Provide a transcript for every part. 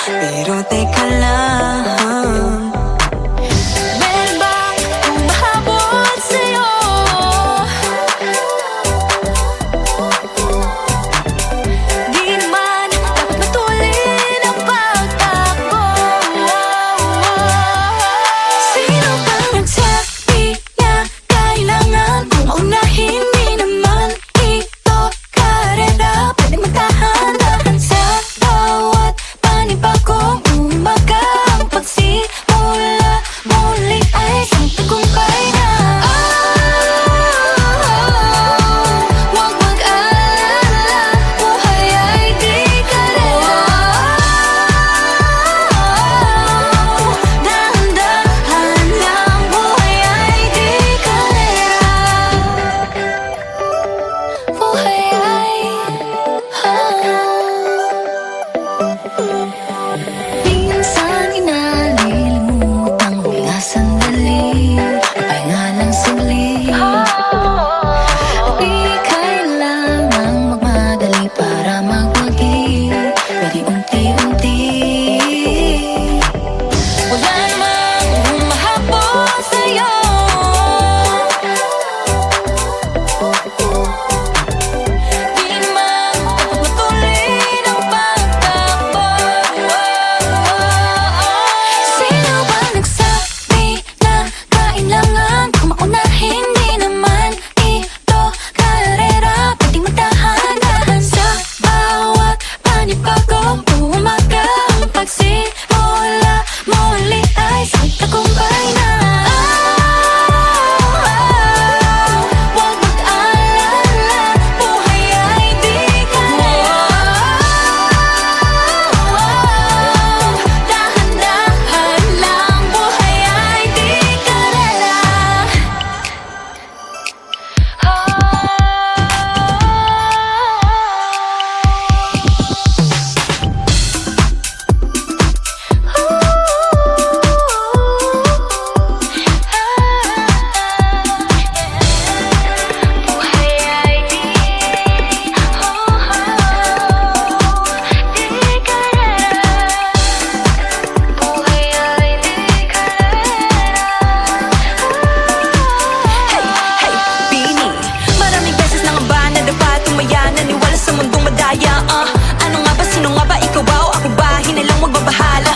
Pero teka lang, meron bang humahabol sa'yo? Di naman dapat matulin ang pagtakbo. Sino bang nagsabi na kailangan kong maunahin? Di naman ito karera, pwedeng magtahan-tahan sa bawat panibagong umaga. Ang pagsimula muli ay isang tagumpay na. Huwag mag-alala, buhay ay di karera. Dahan-dahan lang, buhay ay di karera. Buhay ay minsan inalilimutang huminga sandali, pahinga lang saglit. Di kailangang magmadali para magwagi, pwede unti-unti. Wala namang humahabol sa'yo. Di naman dapat matulin ang pagtakbo. Sino ba nagsabi na kailangan kong maunahin? Di naman ito karera, pwedeng magtahan-tahan sa bawat panibagong umaga. Ang pagsimula muli ay isang tagumpay na. Huwag mag-alala, buhay ay di karera. Dahan-dahan lang, buhay ay di karera. Buhay ay di karera. Buhay ay di karera. Hey, Bini, maraming beses nangamba na dapat tumaya, naniwala sa mundong madaya. Ano nga ba, sino nga ba, ikaw ba o ako ba? Hinalang magbabahala.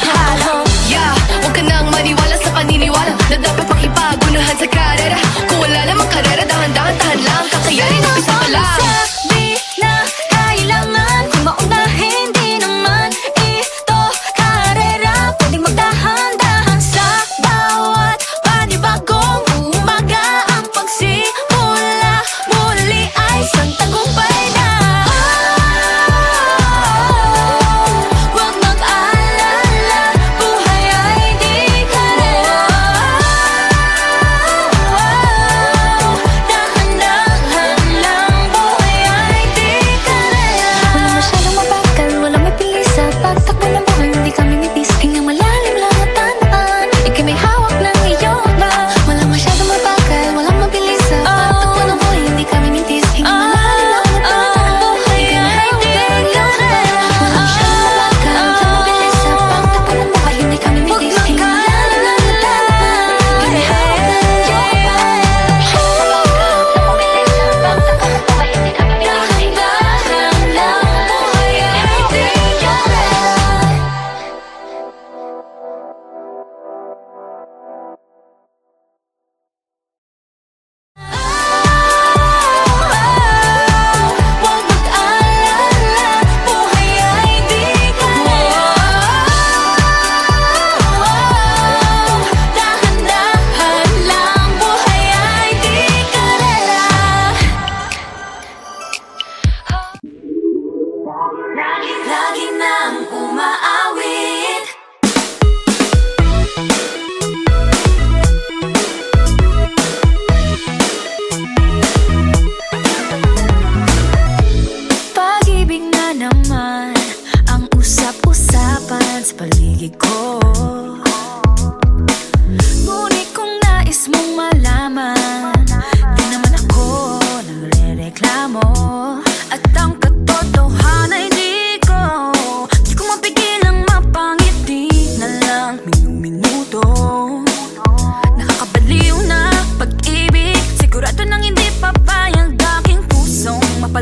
Yeah, huwag ka nang maniwala sa paniniwala na dapat makipagunahan sa karera. Kung wala namang karera, dahan-dahan, tahan lang, kakayanin ang isa pa lang. Sabi na kailangan kong maunahin. Di naman ito karera, pwedeng magdahan-dahan sa bawat panibagong umaga. Ang pagsimula muli ay isang tagumpay na.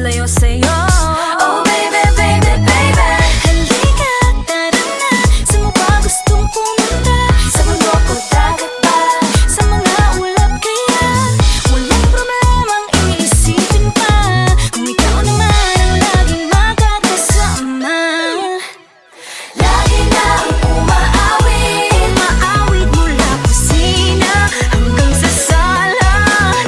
malayo sa'yo. Oh baby, baby, baby, halika, tara na. Saan mo ba gustong pumunta? Sa bundok o dagat ba? Sa mga ulap kaya? Walang problemang iisipin pa, kung ikaw naman ang laging makakasama. Lagi na umaawit, umaawit mula kusina hanggang sa sala.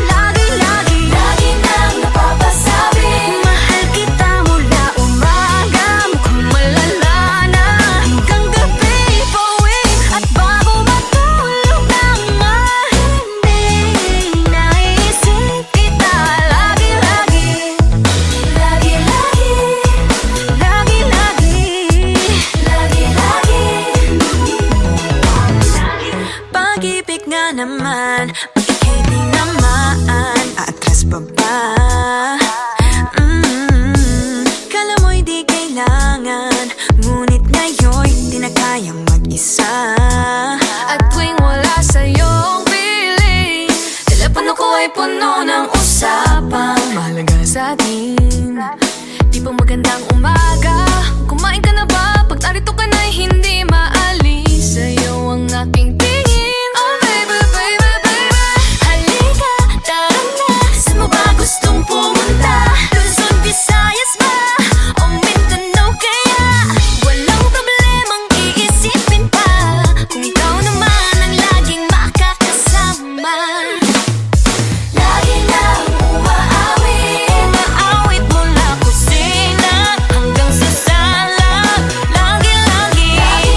Lagi, lagi, lagi nang napapasabi, mahal kita mula umaga, mukhang malala na hanggang gabi. Pauwi at bago matulog nang mahimbing, naisip kita lagi, lagi. Lagi, lagi, lagi, lagi, lagi, lagi. Pag-ibig nga naman, pag ika'y di naman aatras pa ba? Kala mo'y di kailangan, ngunit ngayon'y di na kayang mag-isa. At tuwing wala sa'yong piling, telepono ko ay puno ng usapang mahalaga sa atin. Di pa magandang umaga, kumain ka na ba? Pag narito ka na'y hindi maalis sa'yo ang aking tingin. Oh baby, baby, baby, Halika, tara na. Saan mo ba gustong pumunta? Luzon, Visayas ba? O Mindanao kaya? Walang problemang iisipin pa, kung ikaw naman ang laging makakasama. Lagi na umaawit, umaawit mula kusina hanggang sa sala. Lagi, lagi, lagi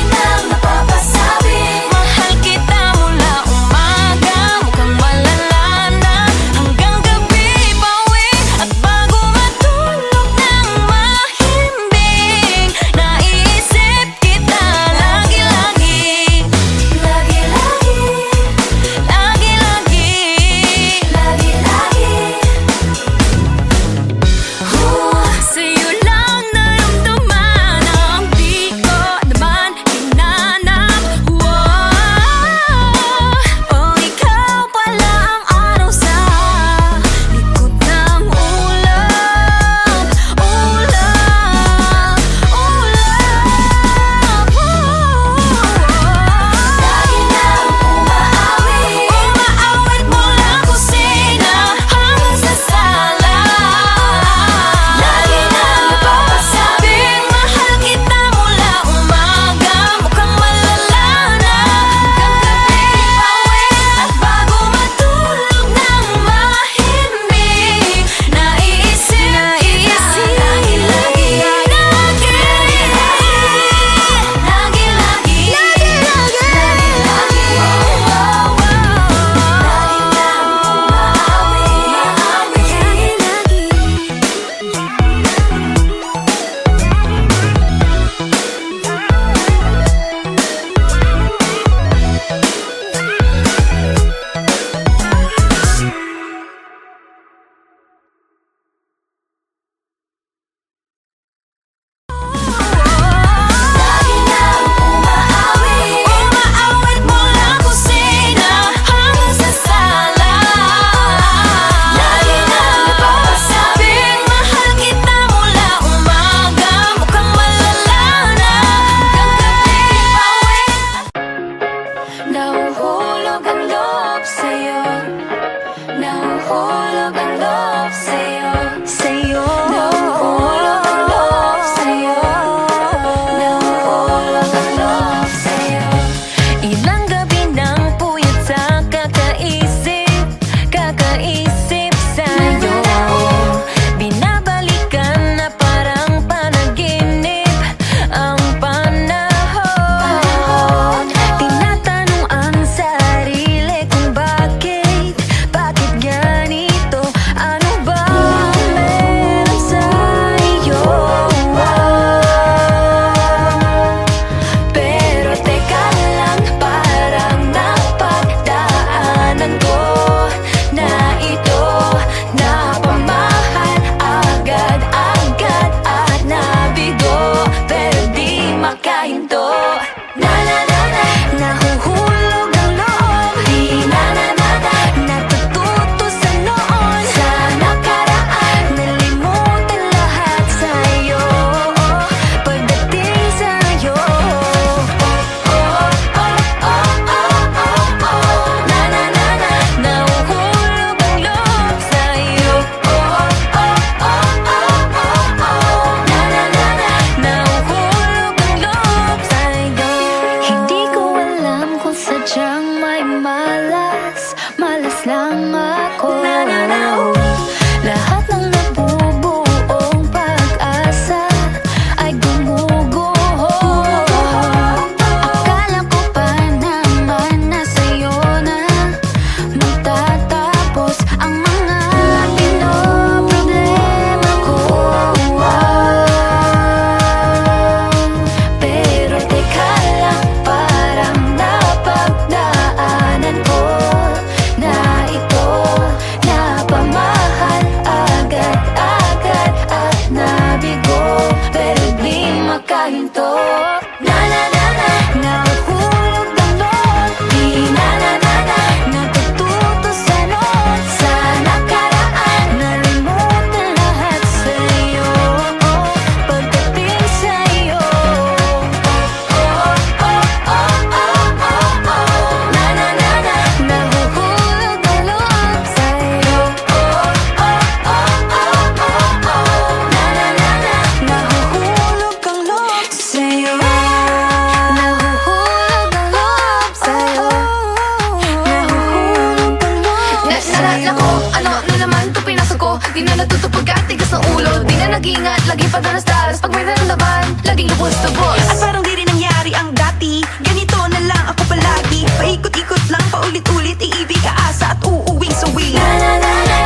Di na natutupag at tigas ng ulo. Di na nag-iingat, lagi pa daras-daras. Pag may naramdaman, laging lubos na boss. At parang di rin nangyari ang dati. Ganito na lang ako palagi. Paikot-ikot lang, paulit-ulit. Iibig, aasa at uuwing sawi.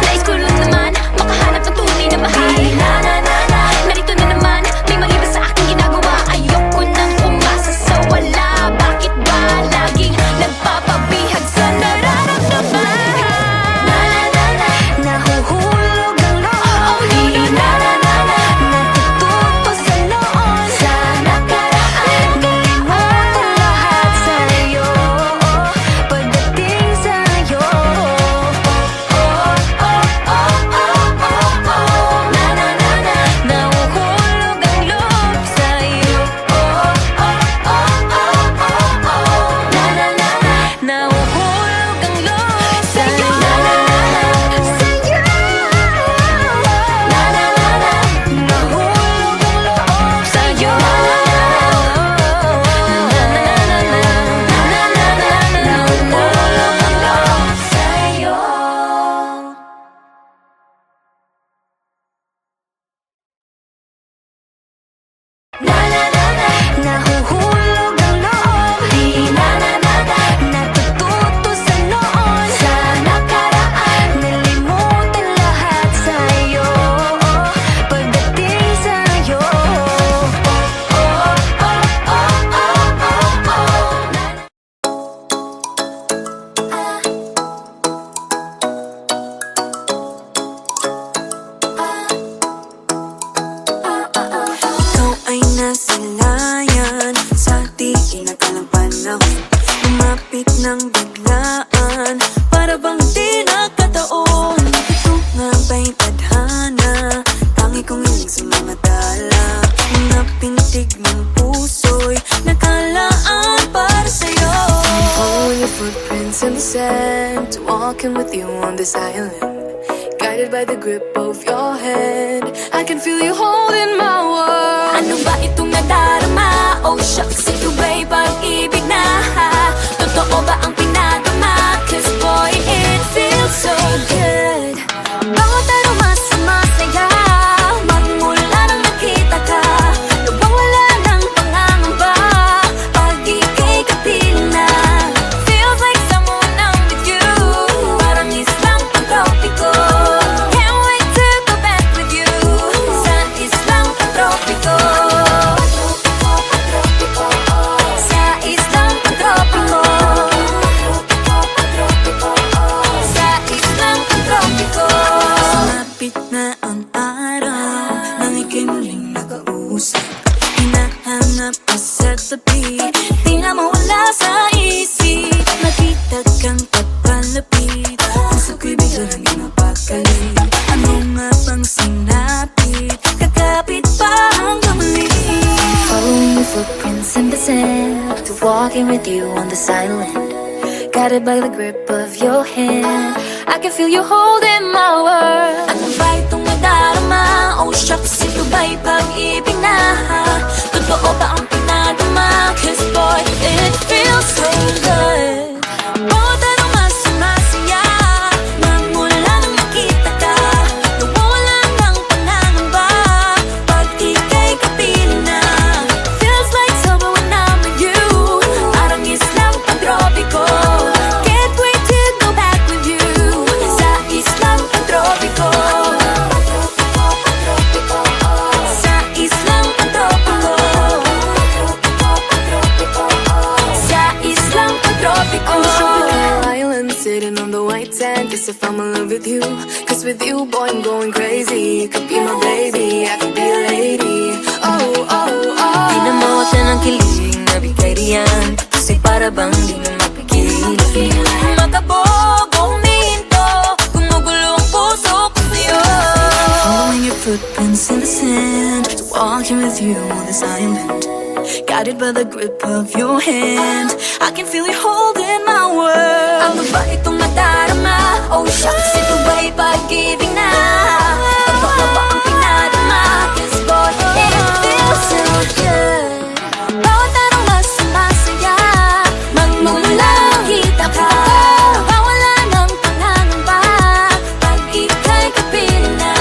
Nais ko lang naman makahanap ng tunay na mahal. Narito na naman, may mali ba sa aking ginagawa? Ayoko nang umasa sa wala. Bakit ba laging nagpapabihag sa nararamdaman? Nahuhulog ang loob. Di natututo sa noon. Sa nakaraan, kalimutan lahat sa'yo. Pagdating sa'yo, nahuhulog ang loob sa'yo. Nahuhulog ang loob sa'yo. Nahuhulog ang loob sa'yo. Nahuhulog ang loob sa'yo. Nahuhulog ang loob. Di natututo sa noon. Sa nakaraan, nalimutan lahat sa'yo. Pagdating sa'yo, Ikaw ay nasilayan sa di inakalang panahon. Lumapit ng biglaan, para bang di nakataon. Ito nga ba'y tadhana? Tangi kong iling sa mga dala. Mga pintig ng puso'y nakalaan para sa'yo. Following your footprints in the sand, walking with you on this island, guided by the grip of your hand. I can feel you holding my world. ano ba itong nadarama? Oh shucks, ito ba'y pag-ibig na? Totoo ba ang pinadama? Cause boy, it feels so good. Bawat aroma sumasaya, magmula nang nakita ka. Nawawala ng pangangamba, pag ika'y kapiling na. Feels like someone I'm with you, parang islang pagtropiko. Can't wait to go back with you, sa islang pagtropiko. Sa islang pagtropiko. Sa islang pagtropiko. Sumapit na ang araw nang ika'y muling nakausap. Hinahanap ka sa tabi, Di na mawala sa isip. nakita kang papalapit. Puso ko'y bigla naging mapakali. Ano nga bang sinapit? Kakapit pa hanggang muli. Following your footprints in the sand, to walking with you on this island, guided by the grip of your hand. I can feel you holding my world. Ano ba itong nadarama? Oh shucks, ito ba'y pag-ibig na? Totoo ba ang pinadama? Cause boy, it feels so good. Bawat aroma sumasaya, magmula nang nakita ka. Nawawala ng pangangamba, pag ika'y kapiling na. Feels like summer when I'm with you, parang islang pagtropiko. Can't wait to go back with you, sa islang pagtropiko. Sa islang pagtropiko. Sa islang pagtropiko. On the tropical island, sitting on the white sand. Guess if I'm in love with you, cause with you, boy, I'm going crazy. You could be my baby, I could be a lady. Oh, oh, oh. Di na mawala ng kilig na bigay riyan, kasi para bang di na mapigil. Makabog o huminto, gumugulo ang puso ko sa'yo. Following your footprints in the sand, walking with you on this island, guided by the grip of your hand. I can feel you holding my world. Ano ba itong nadarama? Oh shucks, ito ba'y pag-ibig na? Totoo ba ang pinadama? Cause boy, it feels so good. Bawat aroma sumasaya, magmula nang kita ka. Nawawala ng pangangamba, pag ika'y kapiling na.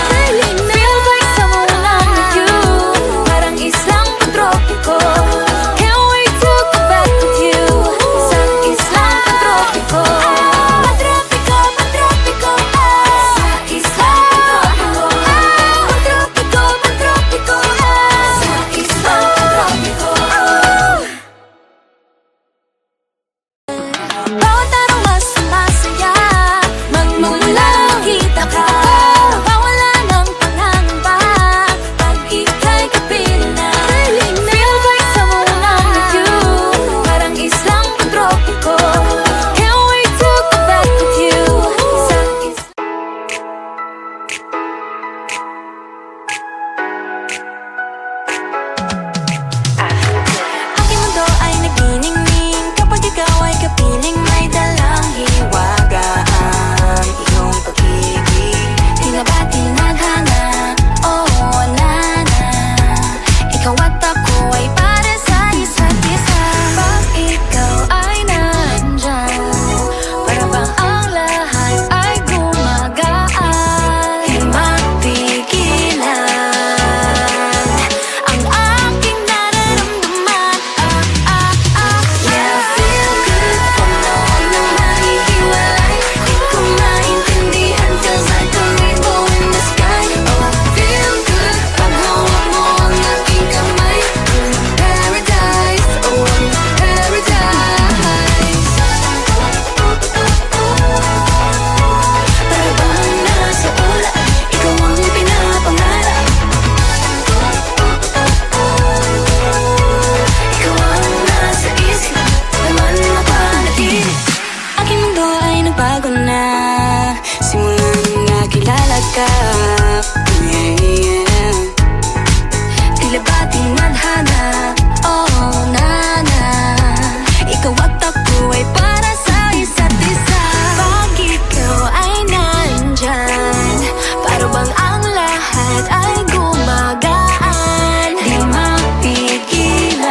puwet ay gumagaan. Di mapigilan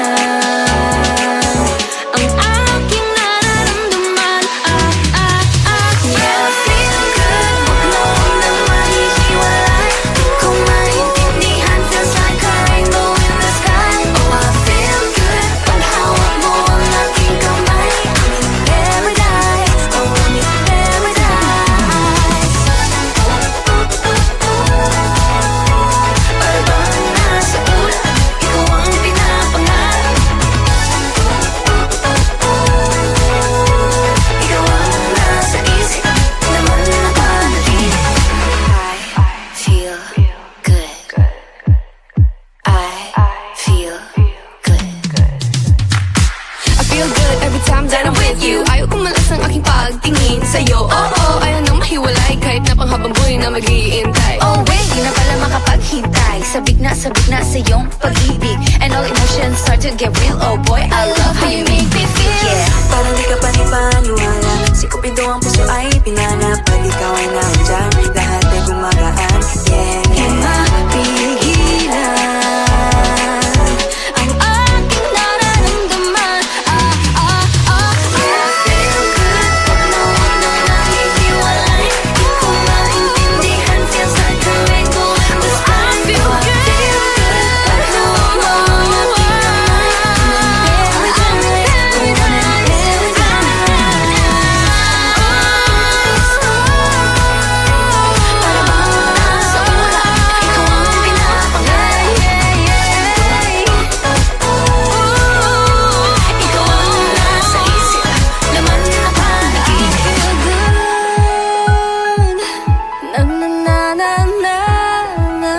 ang aking nararamdaman. Yeah, I feel good, wag mo naman ihiwalay. Di ko maintindihan, feels like a rainbow in the sky. Oh, I feel good, pag hawak mo ang aking kamay. I'm in paradise, oh, I'm in paradise. Parang nasa ulap, ikaw ang pinapangarap. Ikaw ang nasa isip, naman napanaginip. I feel good. I feel good. I feel good every time that I'm with you. Ayaw kong malas ang aking pagtingin sa'yo. Oo, ayaw nang mahiwalay kahit na panghabang buhay na mag-iintay. Oh wait, di na pala makapaghintay. Sabik na sa iyong pag-ibig. And all emotions start to get real. Oh boy, I love how you make me feel. Yeah, parang di ka panipaniwala. Si Cupido ang puso ay pinanap. Pag ikaw ay nandyan, lahat ay gumagaan. Yeah, di mapigilan ang aking nararamdaman. Yeah, I feel good, pag nawag na nahihiwalay. Di ko maintindihan, feels like a rainbow in the sky. I feel good, pag hawak mo ang aking kamay. I'm in paradise, para bang nasa ulap, ikaw ang pinapangarap. Ikaw ang nasa isip, laman na panaginip. Na na na na na na.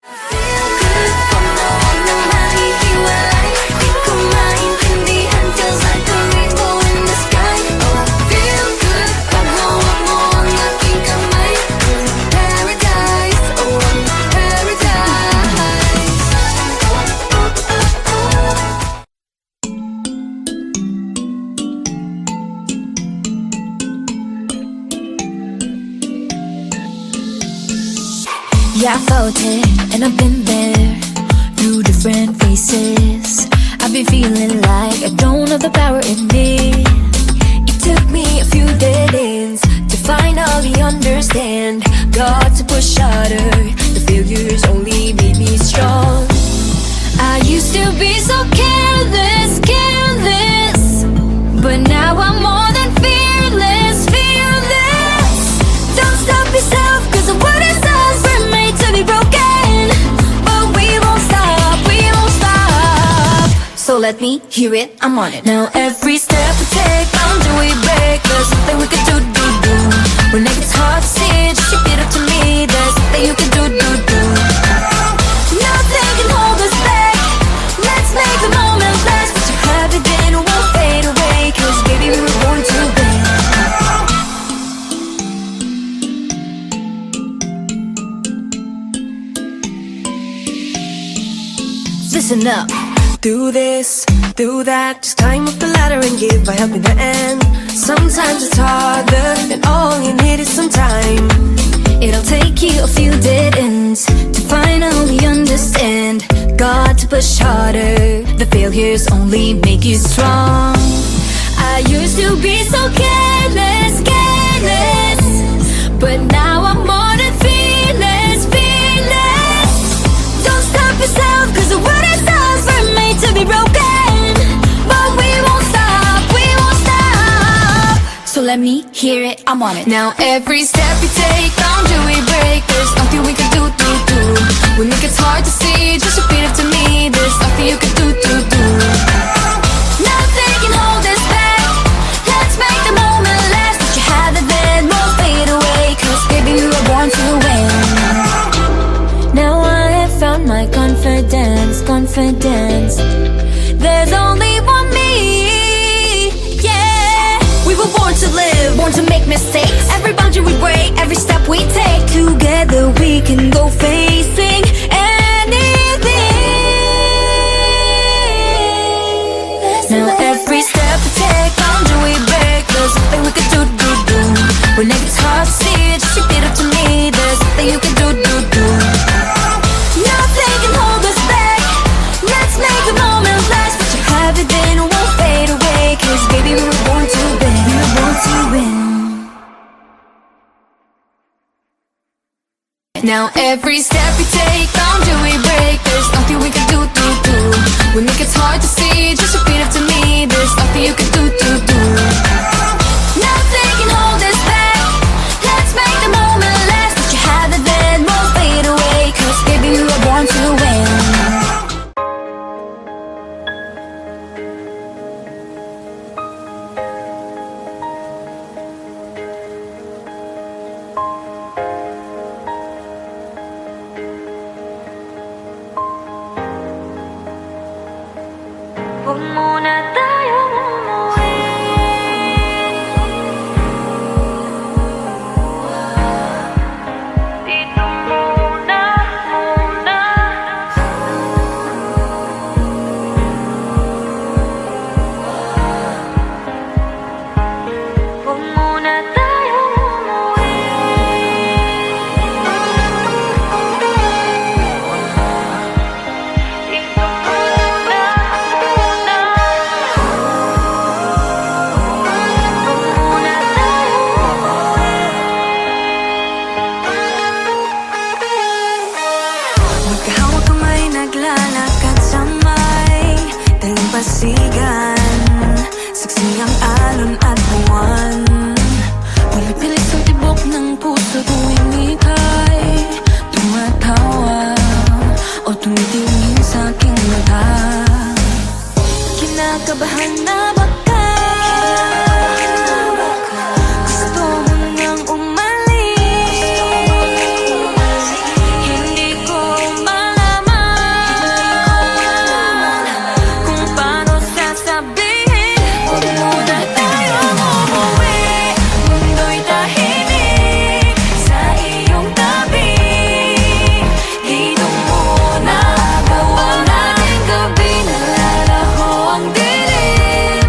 Feel good, pag nawag na nahihiwalay. Di ko maintindihan, feels like a rainbow in the sky. Oh, I feel good, pag hawak mo ang aking kamay. I'm in paradise, oh, I'm in paradise. Yeah, I felt it, and I've been there through different faces. I've been feeling like I don't have the power in me. It took me a few dead ends to finally understand. Got to push harder, the failures only made me strong. I used to be so careless, careless, but now I'm more than fearless, fearless. Don't stop yourself, cause the word is us, we're made to be broken. But we won't stop, we won't stop. So let me hear it, I'm on it. Now every step we take, boundary we break. There's something we could do. When it gets hard to see, just repeat it to me. There's something you can do. Nothing can hold us back. Let's make the moment last. What you have it then won't fade away. Cause baby we were born to win. Listen up. Do this, do that, just climb up the ladder and give by helping the end. Sometimes it's harder, and all you need is some time. It'll take you a few dead ends to finally understand. Got to push harder, the failures only make you strong. I used to be so careless, careless, but now I'm more than fearless, fearless. Don't stop yourself, cause the world is ours, we're made to be broken. But we won't stop, we won't stop. So let me hear it, I'm on it. Now every step we take, boundary we break. There's nothing we can do. When it gets hard to see, just repeat it to me. There's nothing you can do. Nothing can hold us back. Let's make the moment last. What you have it then won't fade away. Cause baby we were born to win. Now I have found my confidence, confidence. There's only one me, yeah. We were born to live, born to make mistakes. Every boundary we break, every step we take. Together we can go facing Now every step we take, boundary we break. There's nothing we can do. When it gets hard to see, just repeat after me. There's nothing you can do. Nothing can hold us back. Let's make the moment last. Let you have it then, won't fade away. 'Cause baby, we were born to win. Huwag muna tayong umuwi. Dito muna. Huwag muna tayong umuwi. Dito muna. Magkahawak kamay, naglalakad sa may dalampasigan. Saksi ang alon at buwan. Pili-pili sa tibok ng puso tuwing ika'y tumatawa o tumitingin sa aking mata. Kinakabahan na baka gusto mo nang umalis. Hindi ko malaman kung paano sasabihin. Huwag muna tayong umuwi. Mundo'y tahimik sa iyong tabi. Dito muna gawa natin gabi. Nalalaho ang dilim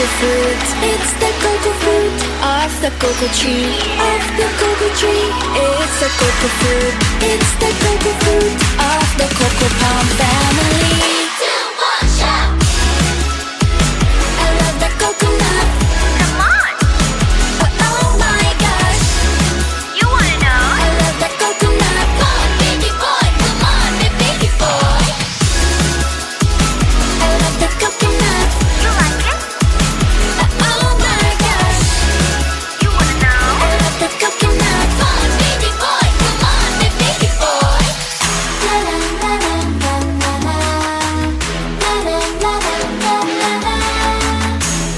cocoa fruit. It's the cocoa fruit of the cocoa tree. Of the cocoa tree. It's the cocoa fruit. It's the cocoa fruit of the cocoa palm family. I love the coconut. Come on, Oh my gosh. you wanna know? I love the coconut. Come on, baby boy, come on, baby boy. I love the coconut. You like it? Oh my gosh. You wanna know? I love the coconut. Come on, baby boy, come on, baby boy. La la la la la la la. La la la la la la la.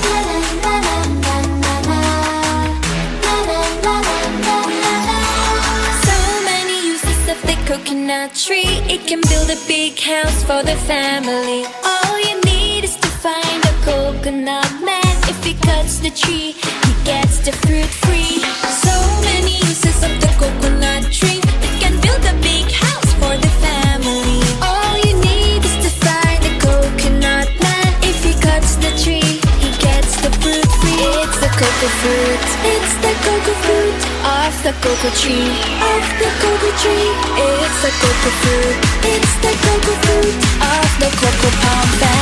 La la la la la la la. La la la la la la. So many uses of the coconut tree. It can build a big house for the family. All you need is to find a coconut man. If he cuts the tree, he gets the fruit free. So many uses of the coconut tree. It can build a big house for the family. All you need is to find a coconut man. If he cuts the tree, he gets the fruit free. It's the cocoa fruit. It's the cocoa fruit of the cocoa tree. Of the cocoa tree. It's the cocoa fruit. It's the cocoa fruit of the cocoa palm family.